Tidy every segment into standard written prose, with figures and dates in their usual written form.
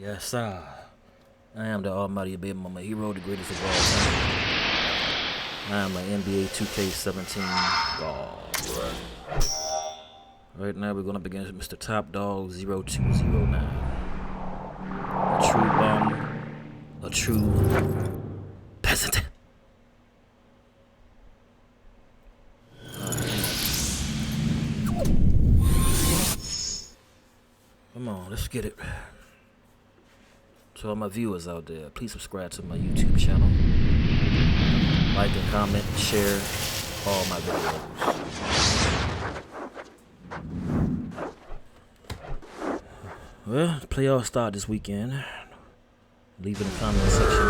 Yes, sir. I am the almighty baby mama hero, the greatest of all time. I am an NBA 2K17 god. Right now we're going to begin with Mr. Top Dog 0209. A true bum, a true peasant. Come on, let's get it. To all my viewers out there, please subscribe to my YouTube channel. Like and comment and share all my videos. Well, the playoffs start this weekend. Leave in the comment section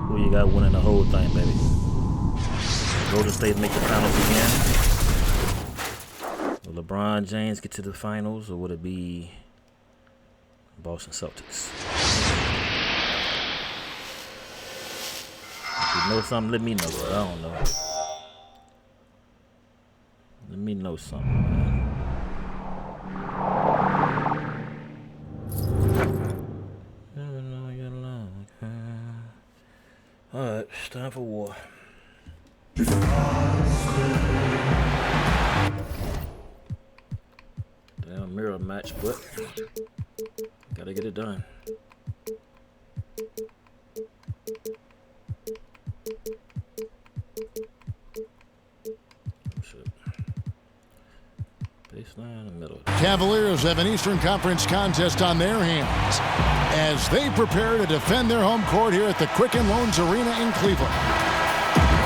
who you got winning the whole thing, baby. Golden State make the finals again. Will LeBron James get to the finals, or would it be Boston Celtics? If you know something, let me know. I don't know. Let me know something, man. Alright, it's time for war. Damn mirror match, but gotta get it done. Baseline in the middle. Cavaliers have an Eastern Conference contest on their hands as they prepare to defend their home court here at the Quicken Loans Arena in Cleveland.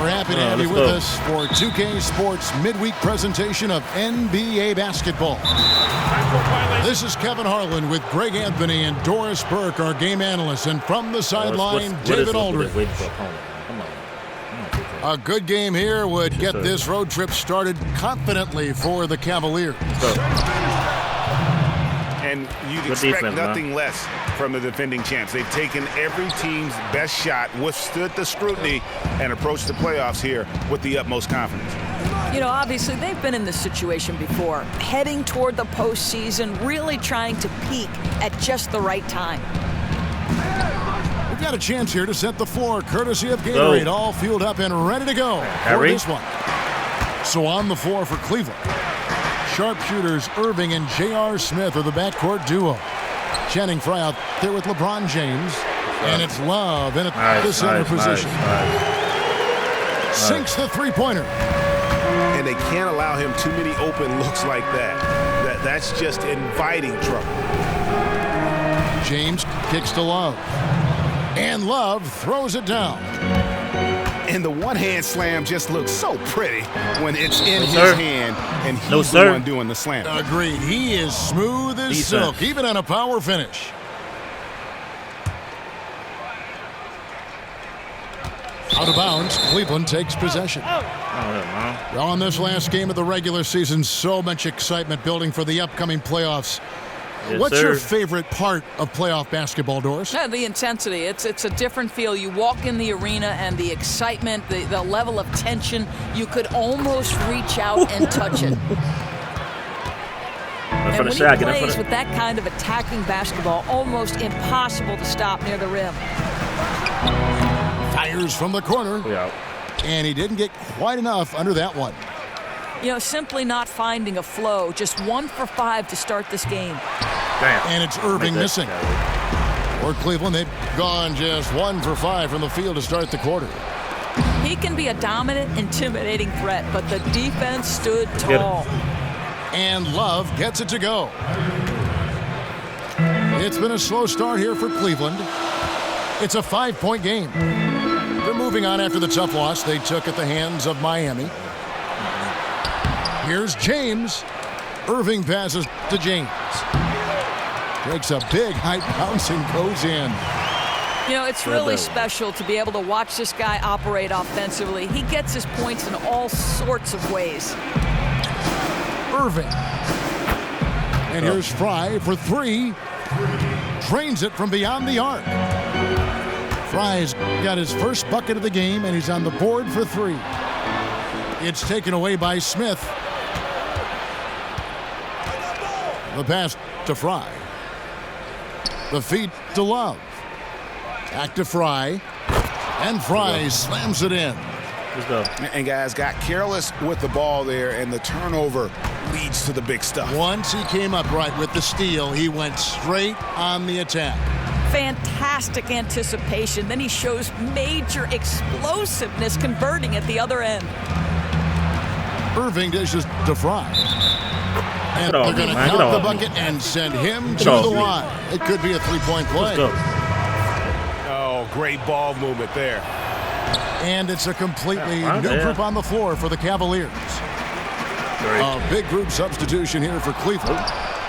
We're happy to have you with us for 2K Sports midweek presentation of NBA basketball. This is Kevin Harlan with Greg Anthony and Doris Burke, our game analysts, and from the sideline, David Aldridge. A good game here would get this road trip started confidently for the Cavaliers. And you'd expect nothing less from the defending champs. They've taken every team's best shot, withstood the scrutiny, and approached the playoffs here with the utmost confidence. You know, obviously, they've been in this situation before, heading toward the postseason, really trying to peak at just the right time. We've got a chance here to set the floor, courtesy of Gatorade, all fueled up and ready to go for this one. So on the floor for Cleveland, sharpshooters Irving and J.R. Smith are the backcourt duo. Channing Frye out there with LeBron James, and it's Love in the center position. Sinks the three-pointer. And they can't allow him too many open looks like that. That's just inviting trouble. James kicks to Love. And Love throws it down. And the one-hand slam just looks so pretty when it's in his hand and he's the one doing the slam. Agreed. He is smooth as silk, even on a power finish. Out of bounds, Cleveland takes possession. On this last game of the regular season, so much excitement building for the upcoming playoffs. Yes, What's your favorite part of playoff basketball, Doris? Yeah, the intensity. It's a different feel. You walk in the arena and the excitement, the level of tension, you could almost reach out and touch it. And when he plays with that kind of attacking basketball, almost impossible to stop near the rim. Fires from the corner. And he didn't get quite enough under that one. You know, simply not finding a flow. Just 1 for 5 to start this game. Damn. And it's Irving missing. For Cleveland, they've gone just 1 for 5 from the field to start the quarter. He can be a dominant, intimidating threat, but the defense stood tall. And Love gets it to go. It's been a slow start here for Cleveland. It's a 5-point game. They're moving on after the tough loss they took at the hands of Miami. Here's James. Irving passes to James. Takes a big high bounce and goes in. You know, it's really special to be able to watch this guy operate offensively. He gets his points in all sorts of ways. Irving. And here's Frye for 3. Drains it from beyond the arc. Frye's got his first bucket of the game, and he's on the board for 3. It's taken away by Smith. The pass to Frye. The feed to Love. Back to Fry. And Fry slams it in. Let's go. And guys got careless with the ball there, and the turnover leads to the big stuff. Once he came up right with the steal, he went straight on the attack. Fantastic anticipation. Then he shows major explosiveness converting at the other end. Irving dishes to Fry. And Get off they're going to me, man. count Get the off me. bucket and send him Get to the off me. line. It could be a three-point play. Let's go. Oh, great ball movement there. And it's a completely Yeah, new yeah. group on the floor for the Cavaliers. Great. A big group substitution here for Cleveland.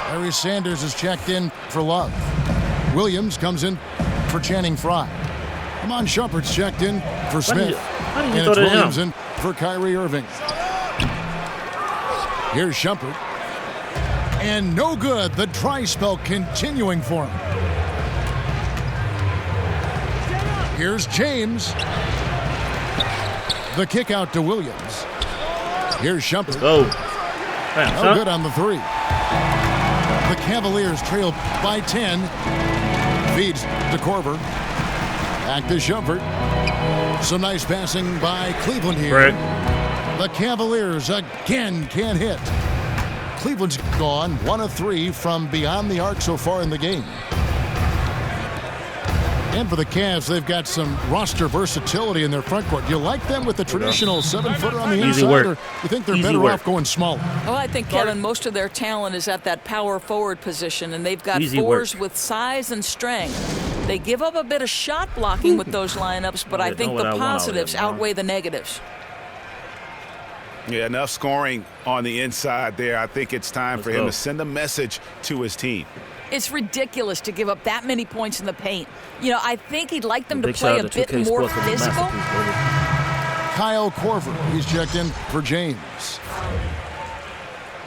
Larry Sanders is checked in for Love. Williams comes in for Channing Frye. Amon Shumpert's checked in for Smith. How do you And throw it's that Williams down? in for Kyrie Irving. Here's Shumpert. And no good. The dry spell continuing for him. Here's James. The kick out to Williams. Here's Shumpert. Go. Bam, No son. good on the three. The Cavaliers trail by 10. Feeds to Korver. Back to Shumpert. Some nice passing by Cleveland here. Greg. The Cavaliers again can't hit. Cleveland's gone 1 of 3 from beyond the arc so far in the game. And for the Cavs, they've got some roster versatility in their front court. You like them with the traditional 7-footer on the Easy inside, work. or you think they're Easy better work. off going smaller? Well, I think, Kevin, most of their talent is at that power forward position, and they've got Easy fours work. with size and strength. They give up a bit of shot blocking with those lineups, but I Yeah, think know the what I want out positives there, man. outweigh the negatives. Yeah, enough scoring on the inside there. I think it's time for him go. to send a message to his team. It's ridiculous to give up that many points in the paint. You know, I think he'd like them to Big play shout a out to bit 2K more Sports for the physical. masterpiece, baby. Kyle Korver, he's checked in for James.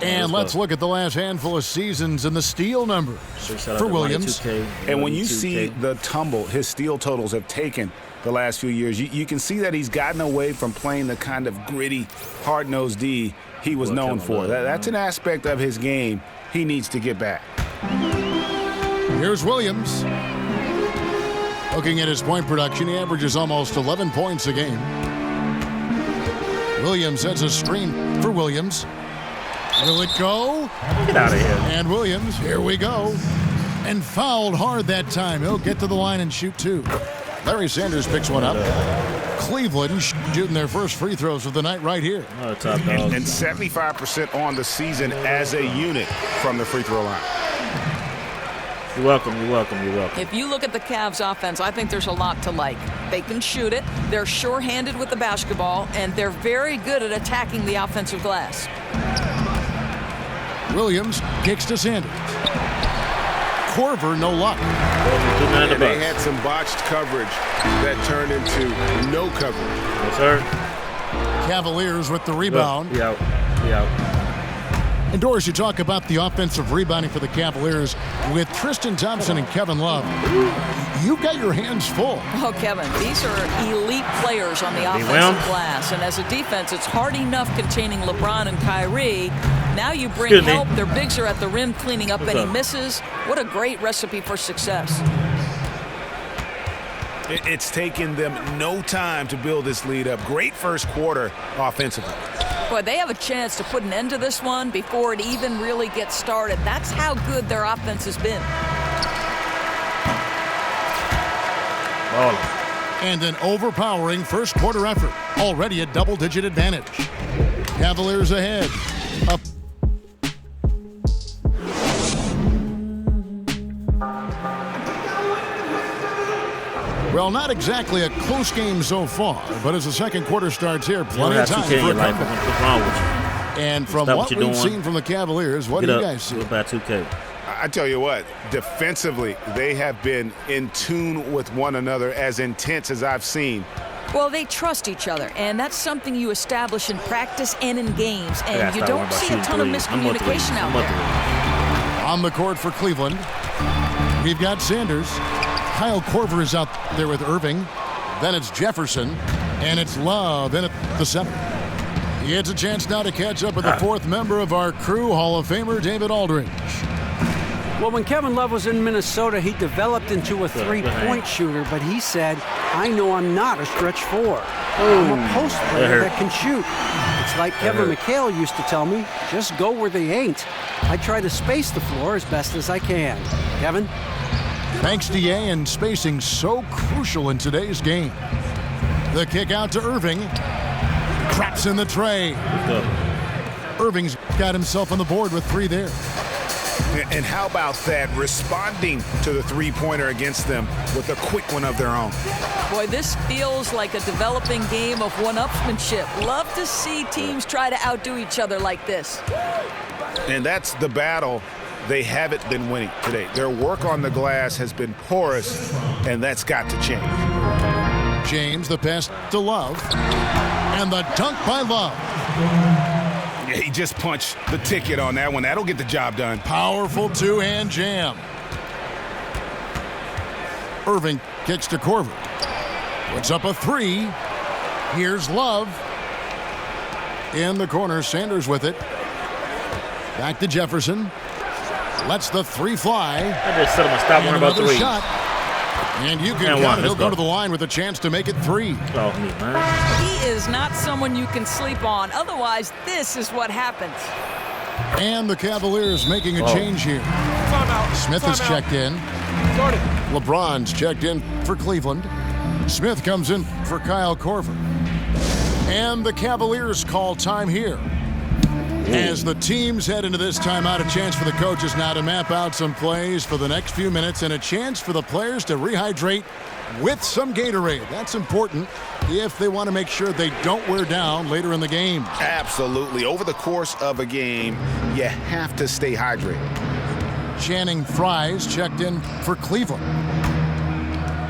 And let's look at the last handful of seasons and the steal numbers Big shout out for to Williams. 2K, And when you 2K. see the tumble his steal totals have taken the last few years, you can see that he's gotten away from playing the kind of gritty, hard-nosed D he was known for. That's an aspect of his game he needs to get back. Here's Williams. Looking at his point production, he averages almost 11 points a game. Williams sets a screen for Williams. Will it go? Get out of here. And Williams, here we go. And fouled hard that time. He'll get to the line and shoot two. Larry Sanders picks one up. Cleveland shooting their first free throws of the night right here. Oh, top dog. And 75% on the season as a unit from the free throw line. You're welcome. You're welcome. You're welcome. If you look at the Cavs offense, I think there's a lot to like. They can shoot it, they're sure-handed with the basketball, and they're very good at attacking the offensive glass. Williams kicks to Sanders. Korver, no luck. And they had some botched coverage that turned into no coverage. Yes, sir. Cavaliers with the rebound. We out. We out. And Doris, you talk about the offensive rebounding for the Cavaliers with Tristan Thompson and Kevin Love. You've got your hands full. Oh, Kevin, these are elite players on the offensive glass. And as a defense, it's hard enough containing LeBron and Kyrie. Now you bring Excuse me. help. Their bigs are at the rim cleaning up any up? misses. What a great recipe for success. It's taken them no time to build this lead up. Great first quarter offensively. Boy, they have a chance to put an end to this one before it even really gets started. That's how good their offense has been. And an overpowering first quarter effort. Already a double-digit advantage. Cavaliers ahead. Up. Well, not exactly a close game so far, but as the second quarter starts here, You don't plenty of have time 2K in for a your life. comeback. What's wrong with you? And from Stop what what we've you're doing. seen from the Cavaliers, what Get do you up. guys see? Go back 2K. I tell you what, defensively, they have been in tune with one another, as intense as I've seen. Well, they trust each other, and that's something you establish in practice and in games, I and gotta you start worrying don't about see a shooting ton of threes. I'm about to miscommunication leave. out I'm about there. to leave. On the court for Cleveland, we've got Sanders. Kyle Korver is out there with Irving. Then it's Jefferson, and it's Love in at the center. He gets a chance now to catch up with the fourth member of our crew, Hall of Famer David Aldridge. Well, when Kevin Love was in Minnesota, he developed into a three-point shooter, but he said, I know I'm not a stretch four. I'm a post player that can shoot. It's like Kevin McHale used to tell me, just go where they ain't. I try to space the floor as best as I can. Kevin? Thanks, D.A., and spacing so crucial in today's game. The kick out to Irving. Traps in the tray. Irving's got himself on the board with 3 there. And how about that, responding to the three-pointer against them with a quick one of their own. Boy, this feels like a developing game of one-upsmanship. Love to see teams try to outdo each other like this. And that's the battle they haven't been winning today. Their work on the glass has been porous, and that's got to change. James, the pass to Love. And the dunk by Love. Yeah, he just punched the ticket on that one. That'll get the job done. Powerful two-hand jam. Irving kicks to Korver. Puts up a 3. Here's Love. In the corner, Sanders with it. Back to Jefferson. Lets the 3 fly. I just said I'm going to stop worrying about 3. Shot. And you can count it. He'll go to the line with a chance to make it 3. Oh, me, man. He is not someone you can sleep on. Otherwise, this is what happens. And the Cavaliers making a change here. Smith is checked in. LeBron's checked in for Cleveland. Smith comes in for Kyle Korver. And the Cavaliers call time here. As the teams head into this timeout, a chance for the coaches now to map out some plays for the next few minutes and a chance for the players to rehydrate with some Gatorade. That's important if they want to make sure they don't wear down later in the game. Absolutely. Over the course of a game, you have to stay hydrated. Channing Frye's checked in for Cleveland.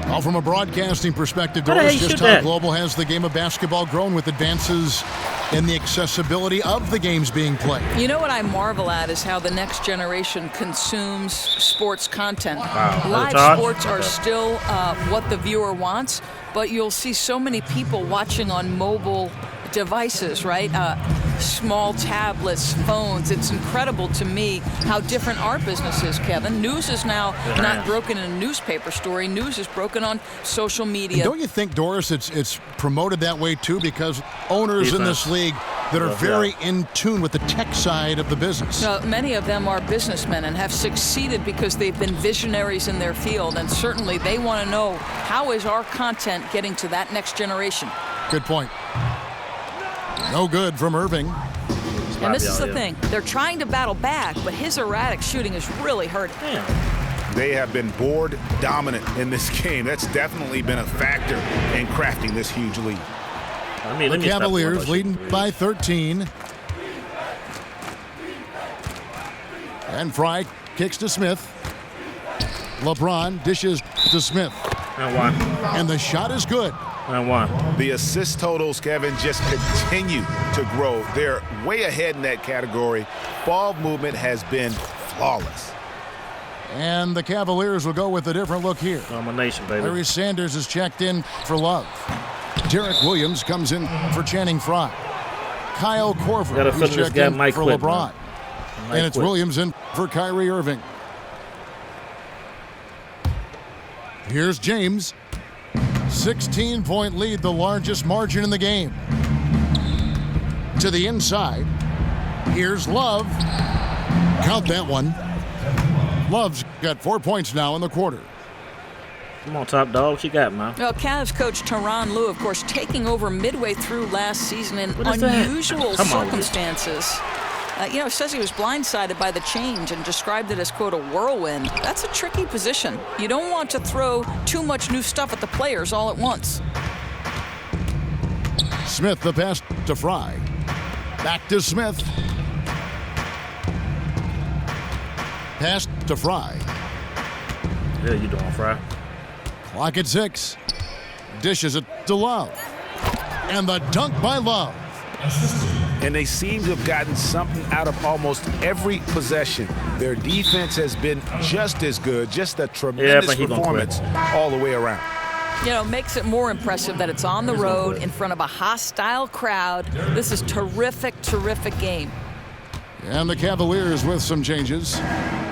Well, from a broadcasting perspective, Doris, just how global has the game of basketball grown with advances in the accessibility of the games being played? You know what I marvel at is how the next generation consumes sports content. Wow. Live sports are still what the viewer wants, but you'll see so many people watching on mobile devices, right? Small tablets, phones. It's incredible to me how different our business is, Kevin. News is now not broken in a newspaper story. News is broken on social media. And don't you think, Doris, it's promoted that way too because owners in this league that are very in tune with the tech side of the business? Many of them are businessmen and have succeeded because they've been visionaries in their field, and certainly they want to know, how is our content getting to that next generation? Good point. No good from Irving. And this is the thing. They're trying to battle back, but his erratic shooting is really hurting. They have been board dominant in this game. That's definitely been a factor in crafting this huge lead. The Cavaliers leading by 13. And Frye kicks to Smith. LeBron dishes to Smith. And the shot is good. The assist totals, Kevin, just continue to grow. They're way ahead in that category. Ball movement has been flawless. And the Cavaliers will go with a different look here. Domination, baby. Larry Sanders is checked in for Love. Derek Williams comes in for Channing Frye. Kyle Korver is checked in for LeBron. And it's Williams in for Kyrie Irving. Here's James. 16-point lead, the largest margin in the game. To the inside. Here's Love. Count that one. Love's got 4 points now in the quarter. Come on, top dog. What you got, man? Well, Cavs coach Tyronn Lue, of course, taking over midway through last season in unusual circumstances. Says he was blindsided by the change and described it as, quote, a whirlwind. That's a tricky position. You don't want to throw too much new stuff at the players all at once. Smith, the pass to Frye. Back to Smith. Pass to Frye. Yeah, you doing, Frye? Clock at 6. Dishes it to Love. And the dunk by Love. And they seem to have gotten something out of almost every possession. Their defense has been just as good, just a tremendous performance all the way around. Makes it more impressive that it's on the road in front of a hostile crowd. This is terrific, terrific game. And the Cavaliers with some changes.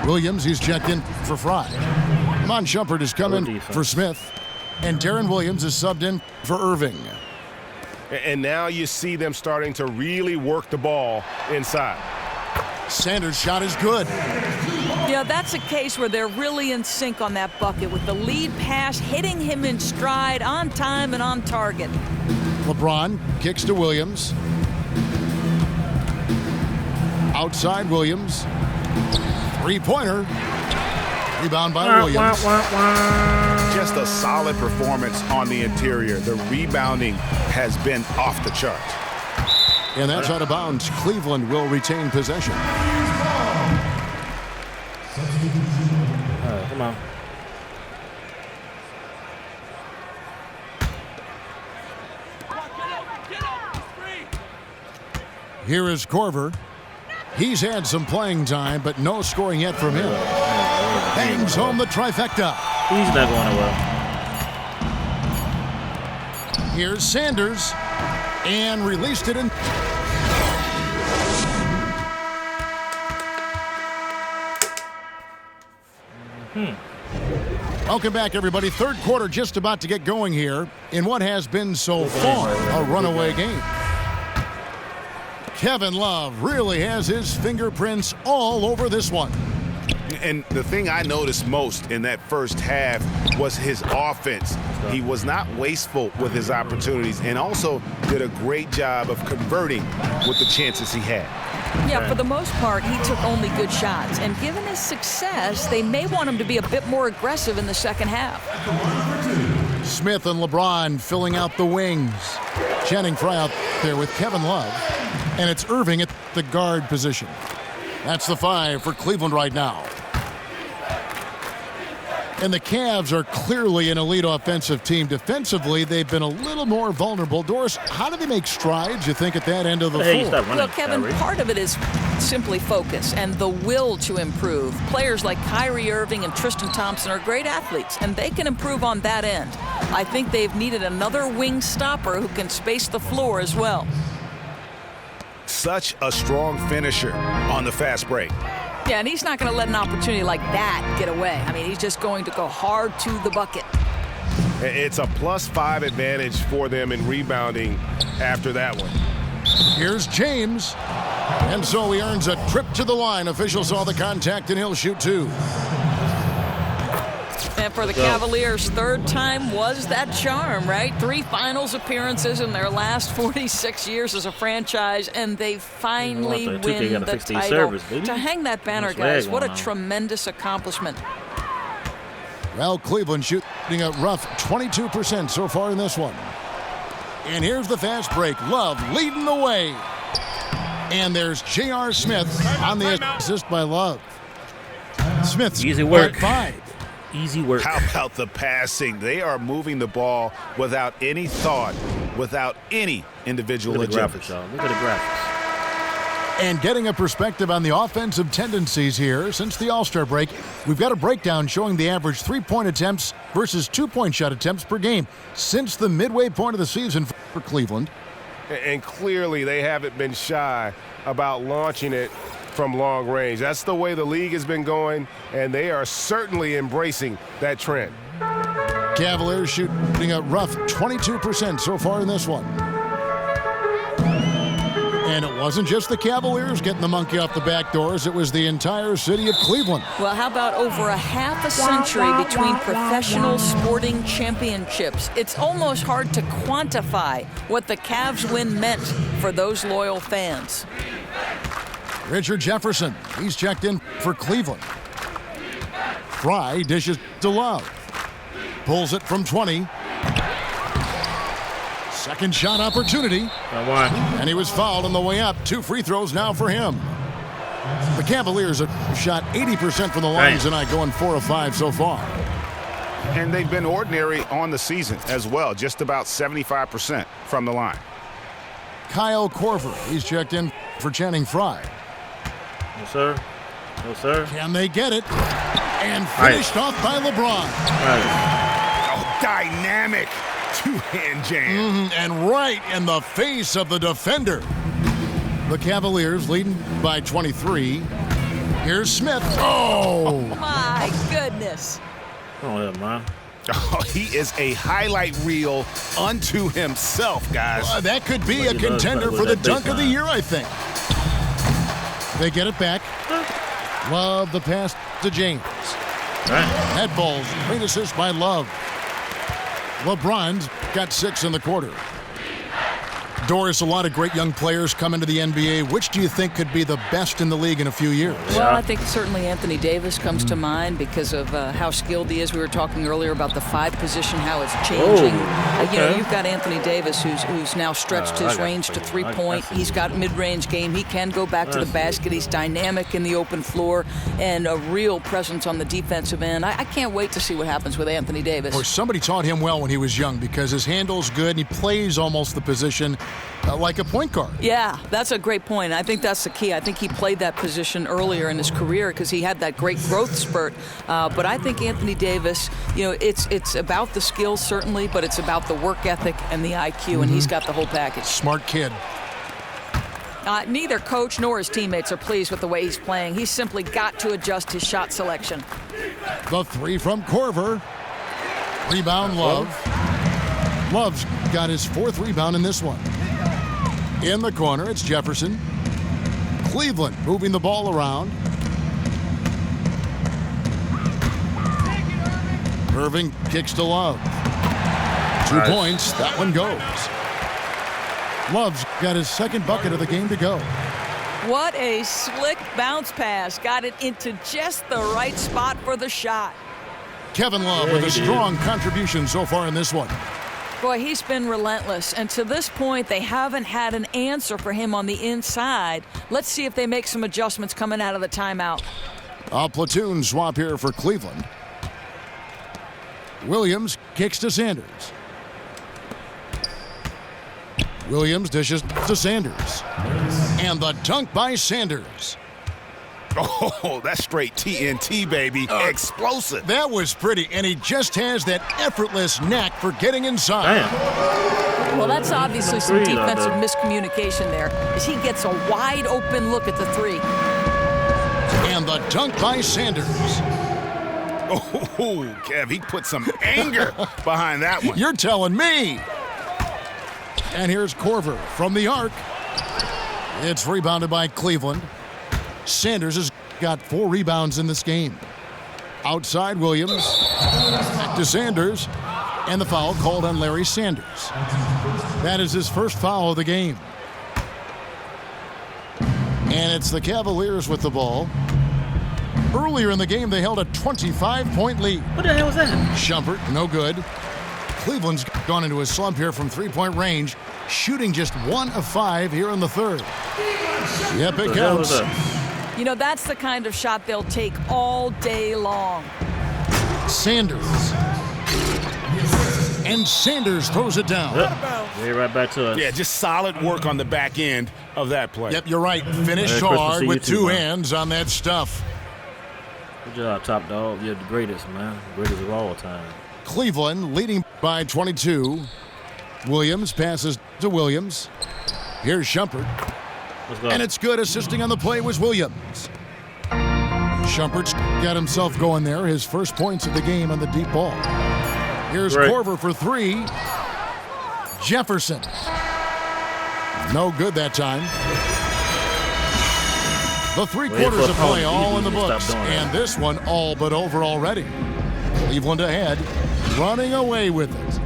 Williams, he's checked in for Fry. Mon Shumpert is coming for Smith. And Darren Williams is subbed in for Irving. And now you see them starting to really work the ball inside. Sanders' shot is good. Yeah, that's a case where they're really in sync on that bucket with the lead pass hitting him in stride, on time and on target. LeBron kicks to Williams. Outside Williams. Three-pointer. Rebound by Williams. Just a solid performance on the interior. The rebounding has been off the chart. And that's out of bounds. Cleveland will retain possession. Come on. Here is Korver. He's had some playing time, but no scoring yet from him. Bangs home the trifecta. He's not going well. Here's Sanders. And released it in. Welcome back, everybody. Third quarter just about to get going here in what has been so far a runaway game. Kevin Love really has his fingerprints all over this one. And the thing I noticed most in that first half was his offense. He was not wasteful with his opportunities and also did a great job of converting with the chances he had. Yeah, for the most part, he took only good shots. And given his success, they may want him to be a bit more aggressive in the second half. Smith and LeBron filling out the wings. Channing Frye out there with Kevin Love. And it's Irving at the guard position. That's the 5 for Cleveland right now. And the Cavs are clearly an elite offensive team. Defensively, they've been a little more vulnerable. Doris, how do they make strides, you think, at that end of the floor? Well, Kevin, part of it is simply focus and the will to improve. Players like Kyrie Irving and Tristan Thompson are great athletes, and they can improve on that end. I think they've needed another wing stopper who can space the floor as well. Such a strong finisher on the fast break. Yeah, and he's not going to let an opportunity like that get away. I mean, he's just going to go hard to the bucket. It's a +5 advantage for them in rebounding after that one. Here's James. And so he earns a trip to the line. Officials saw the contact, and he'll shoot 2. And for the Cavaliers, third time was that charm, right? 3 finals appearances in their last 46 years as a franchise, and they finally win the title. To hang that banner, guys, what a tremendous accomplishment. Well, Cleveland shooting a rough 22% so far in this one. And here's the fast break. Love leading the way. And there's J.R. Smith on the assist by Love. Smith's easy work. 5. Easy work. How about the passing? They are moving the ball without any thought, without any individual agenda. Look at the graphics. And getting a perspective on the offensive tendencies here since the All-Star break, we've got a breakdown showing the average 3-point attempts versus 2-point shot attempts per game since the midway point of the season for Cleveland. And clearly they haven't been shy about launching it from long range. That's the way the league has been going, and they are certainly embracing that trend. Cavaliers shooting a rough 22% so far in this one. And it wasn't just the Cavaliers getting the monkey off the back doors. It was the entire city of Cleveland. Well, how about over a half a century between professional sporting championships? It's almost hard to quantify what the Cavs win meant for those loyal fans. Richard Jefferson, he's checked in for Cleveland. Fry dishes to Love. Pulls it from 20. Second shot opportunity. And he was fouled on the way up. 2 free throws now for him. The Cavaliers have shot 80% from the line tonight, going 4 of 5 so far. And they've been ordinary on the season as well, just about 75% from the line. Kyle Korver, he's checked in for Channing Frye. No, sir. No, sir. Can they get it? And finished off by LeBron. Oh, dynamic 2-hand jam. And right in the face of the defender. The Cavaliers leading by 23. Here's Smith. Oh! My goodness. Oh, yeah, man. Oh, he is a highlight reel unto himself, guys. That could be a contender for the dunk of the year, I think. They get it back. Love the pass to James. Head balls. Great assist by Love. LeBron's got 6 in the quarter. Doris, a lot of great young players come into the NBA. Which do you think could be the best in the league in a few years? Well, I think certainly Anthony Davis comes to mind because of how skilled he is. We were talking earlier about the 5 position, how it's changing. You know, you've got Anthony Davis who's now stretched his range to 3-point. He's got mid-range game. He can go back to the basket. He's dynamic in the open floor and a real presence on the defensive end. I can't wait to see what happens with Anthony Davis. Or somebody taught him well when he was young because his handle's good and he plays almost the position like a point guard. Yeah, that's a great point. I think that's the key. I think he played that position earlier in his career because he had that great growth spurt. But I think Anthony Davis, you know, it's about the skills certainly, but it's about the work ethic and the IQ, and he's got the whole package. Smart kid. Neither coach nor his teammates are pleased with the way he's playing. He's simply got to adjust his shot selection. The 3 from Korver. Rebound, Love. Love's got his 4th rebound in this one. In the corner, it's Jefferson. Cleveland moving the ball around. Irving kicks to Love. 2 points. That one goes. Love's got his 2nd bucket of the game to go. What a slick bounce pass. Got it into just the right spot for the shot. Kevin Love with a strong contribution so far in this one. Boy, he's been relentless, and to this point, they haven't had an answer for him on the inside. Let's see if they make some adjustments coming out of the timeout. A platoon swap here for Cleveland. Williams kicks to Sanders. Williams dishes to Sanders. And the dunk by Sanders. Oh, that's straight TNT, baby. Explosive. That was pretty, and he just has that effortless knack for getting inside. Damn. Well, that's obviously some defensive miscommunication there, as he gets a wide open look at the 3. And the dunk by Sanders. Oh, Kev, he put some anger behind that one. You're telling me. And here's Korver from the arc. It's rebounded by Cleveland. Sanders has got 4 rebounds in this game. Outside Williams. Back to Sanders. And the foul called on Larry Sanders. That is his first foul of the game. And it's the Cavaliers with the ball. Earlier in the game, they held a 25-point lead. What the hell was that? Shumpert, no good. Cleveland's gone into a slump here from 3-point range, shooting just 1 of 5 here in the 3rd. Yep, it counts. You know, that's the kind of shot they'll take all day long. Sanders. And Sanders throws it down. Yeah, right back to us. Yeah, just solid work on the back end of that play. Yep, you're right. Finished Merry hard Christmas with to you 2 too, man. hands on that stuff. Good job, top dog. You're the greatest, man. Greatest of all time. Cleveland leading by 22. Williams passes to Williams. Here's Shumpert. Let's go. And it's good. Assisting on the play was Williams. Shumpert's got himself going there. His first points of the game on the deep ball. Here's Korver for 3. Jefferson. No good that time. The 3 quarters of play all in the books. And this one all but over already. Cleveland ahead, running away with it.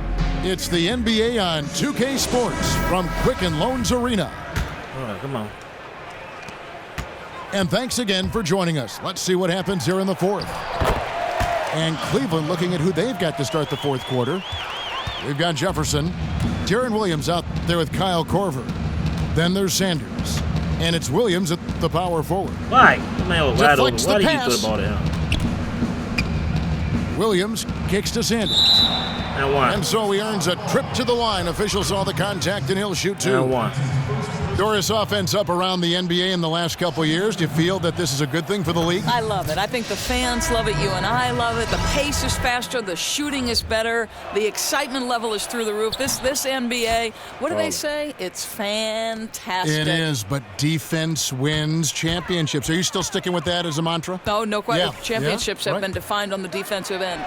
It's the NBA on 2K Sports from Quicken Loans Arena. All right, come on. And thanks again for joining us. Let's see what happens here in the 4th. And Cleveland looking at who they've got to start the 4th quarter. We've got Jefferson. Deron Williams out there with Kyle Korver. Then there's Sanders. And it's Williams at the power forward. Why? The man was wide open. Deflects Why the did you pass. throw the ball to him? Williams kicks to Sanders. And one. And so he earns a trip to the line. Officials saw the contact, and he'll shoot 2. And one. Doris, offense up around the NBA in the last couple years. Do you feel that this is a good thing for the league? I love it. I think the fans love it. You and I love it. The pace is faster. The shooting is better. The excitement level is through the roof. This NBA, what do they say? It's fantastic. It is, but defense wins championships. Are you still sticking with that as a mantra? No question. Yeah. Championships Yeah, have been defined on the defensive end.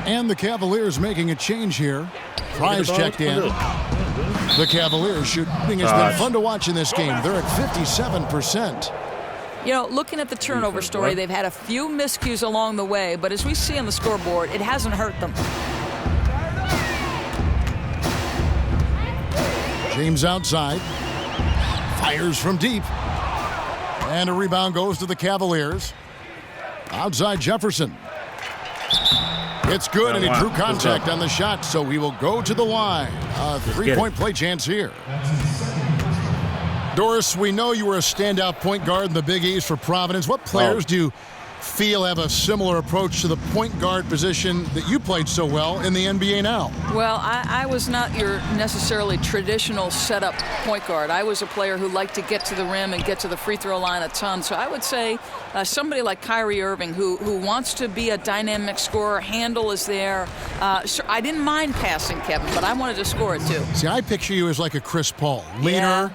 And the Cavaliers making a change here. Prize checked in. The Cavaliers shooting has been fun to watch in this game. They're at 57%. You know, looking at the turnover story, they've had a few miscues along the way, but as we see on the scoreboard, it hasn't hurt them. James outside. Fires from deep. And a rebound goes to the Cavaliers. Outside Jefferson. It's good, and he drew contact on the shot, so he will go to the line. A three-point play chance here. Doris, we know you were a standout point guard in the Big East for Providence. What players do you feel have a similar approach to the point guard position that you played so well in the NBA now? Well, I was not your necessarily traditional setup point guard. I was a player who liked to get to the rim and get to the free throw line a ton. So I would say somebody like Kyrie Irving who wants to be a dynamic scorer, handle is there. I didn't mind passing, Kevin, but I wanted to score it too. See, I picture you as like a Chris Paul. Leader,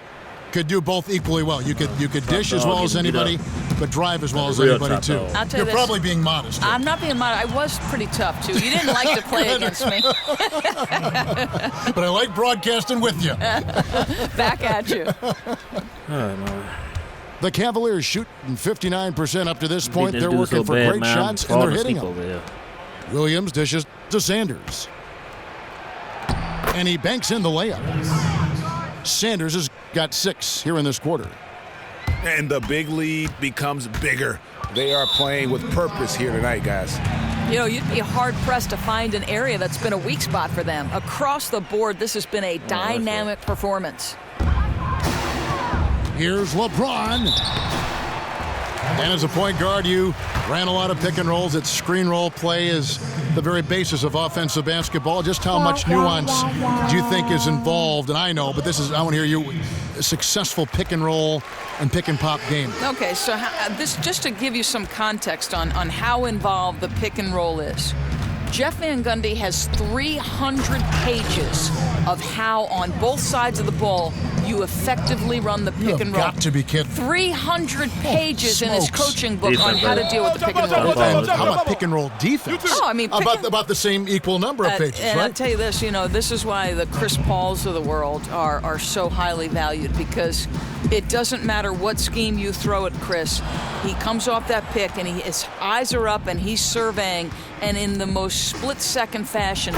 could do both equally well. You could dish as well as anybody, but drive as well as anybody too. I'll tell you You're probably being modest. I'm not being modest. I was pretty tough too. You didn't like to play against me. But I like broadcasting with you. Back at you. The Cavaliers shooting 59% up to this point. They're working for great shots, and they're hitting them. Williams dishes to Sanders. And he banks in the layup. Sanders has got 6 here in this quarter. And the big lead becomes bigger. They are playing with purpose here tonight, guys. You know, you'd be hard-pressed to find an area that's been a weak spot for them. Across the board, this has been a dynamic performance. Here's LeBron. And as a point guard, you ran a lot of pick and rolls. Its screen roll play is the very basis of offensive basketball. Just how much nuance do you think is involved? And I know, but I want to hear you, a successful pick and roll and pick and pop game. Okay, so this just to give you some context on how involved the pick and roll is. Jeff Van Gundy has 300 pages of how on both sides of the ball you effectively run the pick and roll. Got to be kidding. 300 pages in his coaching book on how to deal with the pick and roll. How about pick and roll defense? Oh, I mean, about the same equal number of pages, and right? I'll tell you this, this is why the Chris Pauls of the world are so highly valued, because it doesn't matter what scheme you throw at Chris. He comes off that pick and his eyes are up and he's surveying, and in the most split-second fashion,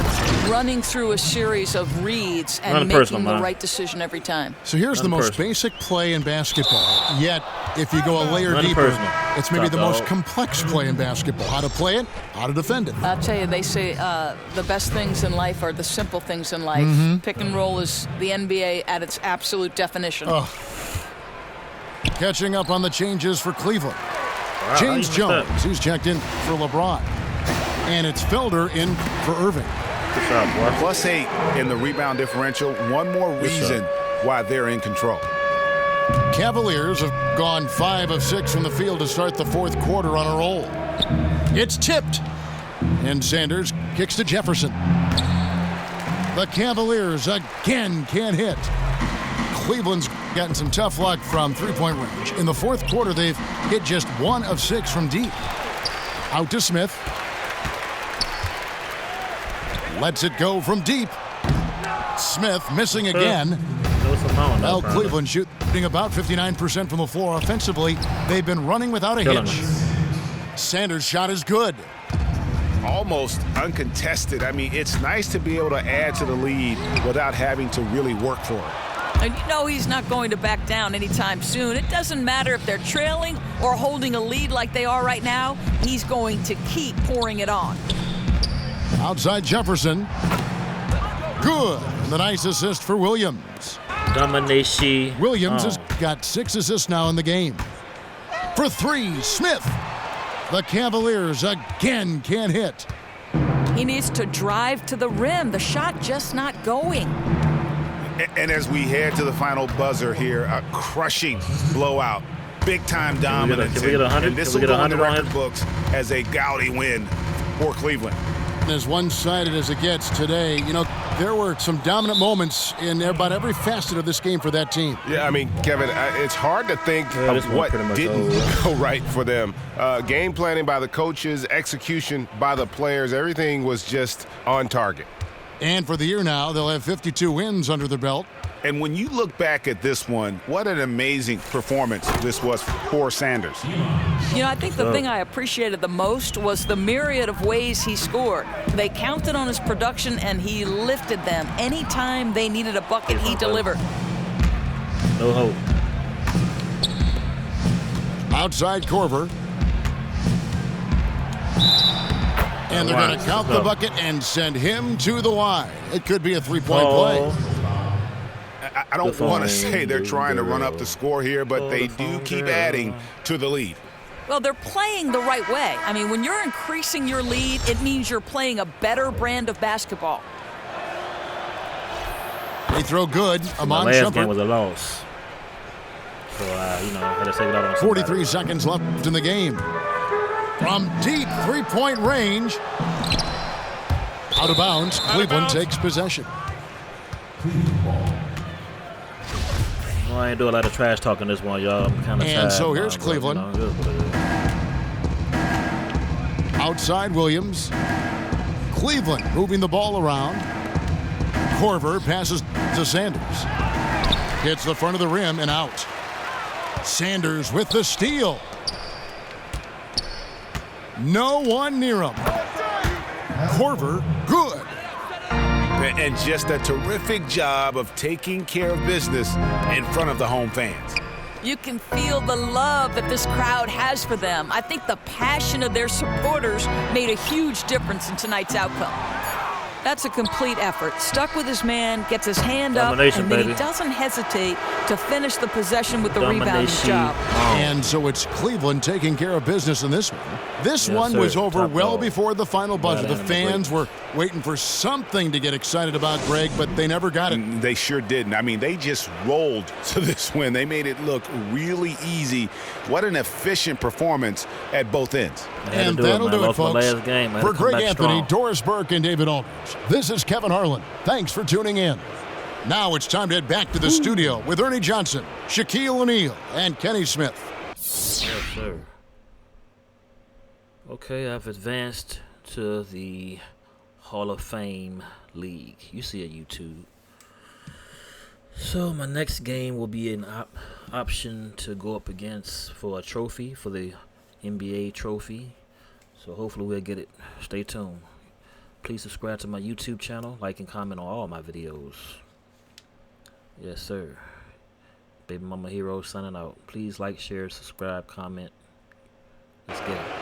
running through a series of reads and making the right decision every time. So here's the most basic play in basketball, yet if you go a layer deeper, it's maybe the most complex play in basketball. How to play it, how to defend it. I'll tell you, they say the best things in life are the simple things in life. Pick and roll is the NBA at its absolute definition. Catching up on the changes for Cleveland. James Jones, who's checked in for LeBron. And it's Felder in for Irving. +8 in the rebound differential. One more reason why they're in control. Cavaliers have gone 5 of 6 from the field to start the fourth quarter on a roll. It's tipped. And Sanders kicks to Jefferson. The Cavaliers again can't hit. Cleveland's gotten some tough luck from three-point range. In the fourth quarter, they've hit just 1 of 6 from deep. Out to Smith. Lets it go from deep. Smith missing again. Well, Cleveland shooting about 59% from the floor offensively. They've been running without a hitch. Sanders' shot is good. Almost uncontested. I mean, it's nice to be able to add to the lead without having to really work for it. And he's not going to back down anytime soon. It doesn't matter if they're trailing or holding a lead like they are right now. He's going to keep pouring it on. Outside Jefferson. Good. And the nice assist for Williams. Domination. Williams has got 6 assists now in the game. For 3, Smith. The Cavaliers again can't hit. He needs to drive to the rim. The shot just not going. And as we head to the final buzzer here, a crushing blowout. Big-time dominance. Can we get 100? And this Can will we get go in the 100 on record it? books as a gaudy win for Cleveland. As one-sided as it gets today, you know, there were some dominant moments in about every facet of this game for that team. Yeah, I mean, Kevin, it's hard to think this of one what pretty much didn't over. go right for them. Game planning by the coaches, execution by the players, everything was just on target. And for the year now, they'll have 52 wins under their belt. And when you look back at this one, what an amazing performance this was for Sanders. You know, I think the thing I appreciated the most was the myriad of ways he scored. They counted on his production, and he lifted them. Anytime they needed a bucket, he delivered. No hope. Outside Corver. And they're going to count the bucket and send him to the line. It could be a three-point play. I don't want to say they're trying to run up the score here, but they do keep adding to the lead. Well, they're playing the right way. I mean, when you're increasing your lead, it means you're playing a better brand of basketball. They throw good. My Amon last game Shumpert. was a loss. So, you know, I had to take it out on 43 seconds left in the game. From deep three-point range. Out of bounds. Cleveland takes possession. Well, I ain't do a lot of trash talking this one, y'all. I'm kind of tired. And so here's now, Cleveland. but, you know, it is what it is. Outside Williams. Cleveland moving the ball around. Corver passes to Sanders. Hits the front of the rim and out. Sanders with the steal. No one near him. Corver, good. And just a terrific job of taking care of business in front of the home fans. You can feel the love that this crowd has for them. I think the passion of their supporters made a huge difference in tonight's outcome. That's a complete effort. Stuck with his man, gets his hand up, and Domination, then baby. he doesn't hesitate to finish the possession with the rebounding Domination. job. And so it's Cleveland taking care of business in this one. This Yes, one sir. was over Top well dog. before the final buzzer. The Right, fans were waiting for something to get excited about, Greg, but they never got it. They sure didn't. I mean, they just rolled to this win. They made it look really easy. What an efficient performance at both ends. I had to And do that'll man. do it, Lost my folks. last game. I had For to come Greg back Anthony, strong. Doris Burke, and David Aldridge, this is Kevin Harlan. Thanks for tuning in. Now it's time to head back to the studio with Ernie Johnson, Shaquille O'Neal, and Kenny Smith. Yes, sir. Okay, I've advanced to the Hall of Fame League. You see it, YouTube. So my next game will be an option to go up against for a trophy, for the NBA trophy. So hopefully we'll get it. Stay tuned. Please subscribe to my YouTube channel, like and comment on all my videos. Yes, sir. Baby Mama Hero signing out. Please like, share, subscribe, comment. Let's get it.